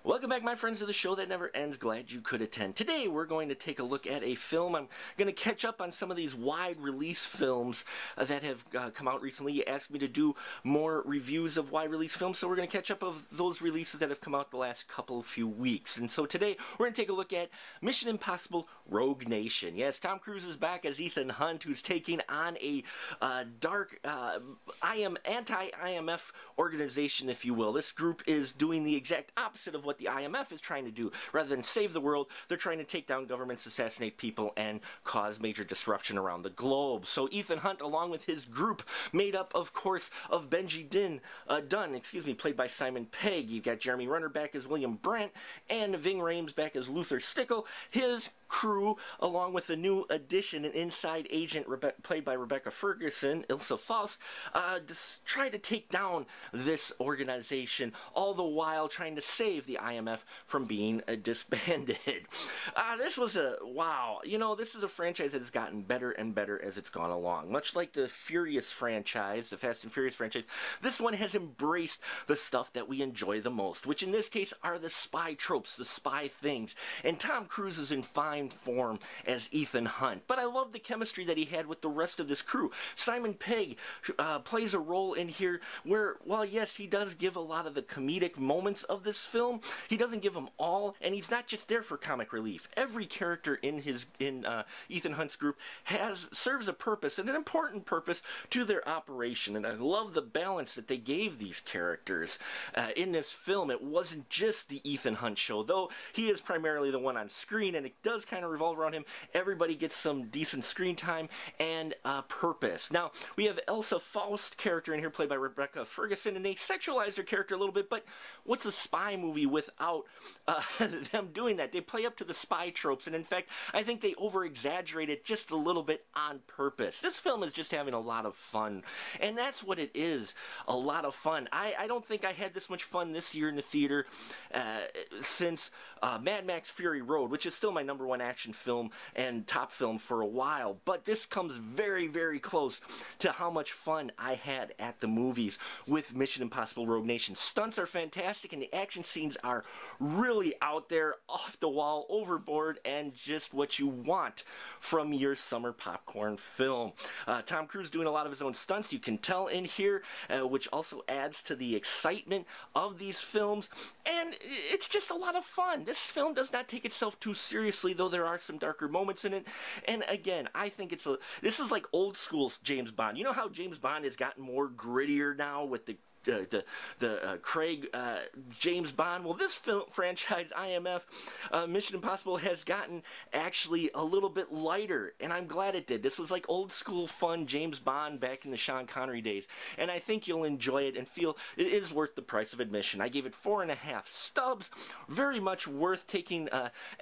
Welcome back, my friends, to the show that never ends. Glad you could attend. Today, we're going to take a look at a film. I'm going to catch up on some of these wide-release films that have come out recently. You asked me to do more reviews of wide-release films, so we're going to catch up of those releases that have come out the last few weeks. And so today, we're going to take a look at Mission Impossible Rogue Nation. Yes, Tom Cruise is back as Ethan Hunt, who's taking on a dark anti-IMF organization, if you will. This group is doing the exact opposite of what the IMF is trying to do. Rather than save the world, they're trying to take down governments, assassinate people, and cause major disruption around the globe. So Ethan Hunt, along with his group, made up, of course, of Benji Dunn, played by Simon Pegg. You've got Jeremy Renner back as William Brandt, and Ving Rhames back as Luther Stickle. His crew, along with the new addition, an inside agent played by Rebecca Ferguson, Ilsa Faust, try to take down this organization, all the while trying to save the IMF from being disbanded. This was wow. You know, this is a franchise that has gotten better and better as it's gone along. Much like the Furious franchise, the Fast and Furious franchise, this one has embraced the stuff that we enjoy the most, which in this case are the spy tropes, the spy things. And Tom Cruise is in fine form as Ethan Hunt. But I love the chemistry that he had with the rest of this crew. Simon Pegg plays a role in here where, while yes, he does give a lot of the comedic moments of this film, he doesn't give them all, and he's not just there for comic relief. Every character in Ethan Hunt's group serves a purpose, and an important purpose to their operation, and I love the balance that they gave these characters in this film. It wasn't just the Ethan Hunt show, though he is primarily the one on screen, and it does kind of revolve around him. Everybody gets some decent screen time and purpose. Now, we have Ilsa Faust character in here, played by Rebecca Ferguson, and they sexualized her character a little bit, but what's a spy movie without them doing that? They play up to the spy tropes, and in fact, I think they over-exaggerate it just a little bit on purpose. This film is just having a lot of fun, and that's what it is, a lot of fun. I don't think I had this much fun this year in the theater since Mad Max Fury Road, which is still my #1 action film and top film for a while, but this comes very, very close to how much fun I had at the movies with Mission Impossible Rogue Nation. Stunts are fantastic, and the action scenes are really out there, off the wall, overboard, and just what you want from your summer popcorn film. Tom Cruise doing a lot of his own stunts, you can tell in here, which also adds to the excitement of these films, and it's just a lot of fun. This film does not take itself too seriously, though there are some darker moments in it, and again, I think this is like old school James Bond. You know how James Bond has gotten more grittier now with the Craig James Bond? Well, this film franchise, IMF, Mission Impossible, has gotten actually a little bit lighter, and I'm glad it did. This was like old school fun James Bond back in the Sean Connery days, and I think you'll enjoy it and feel it is worth the price of admission. I gave it 4.5 stubs. Very much worth taking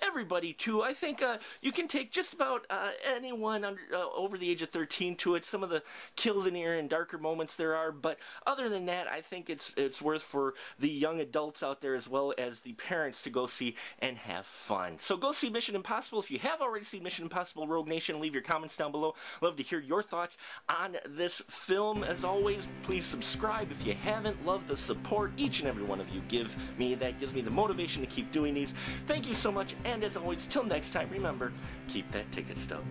everybody to. I think you can take just about anyone over the age of 13 to it. Some of the kills in here and darker moments there are, but other than that, I think it's worth for the young adults out there as well as the parents to go see and have fun. So go see Mission Impossible. If you have already seen Mission Impossible Rogue Nation, leave your comments down below. Love to hear your thoughts on this film. As always, please subscribe if you haven't. Love the support each and every one of you give me. That gives me the motivation to keep doing these. Thank you so much, and as always, till next time, remember, keep that ticket stub.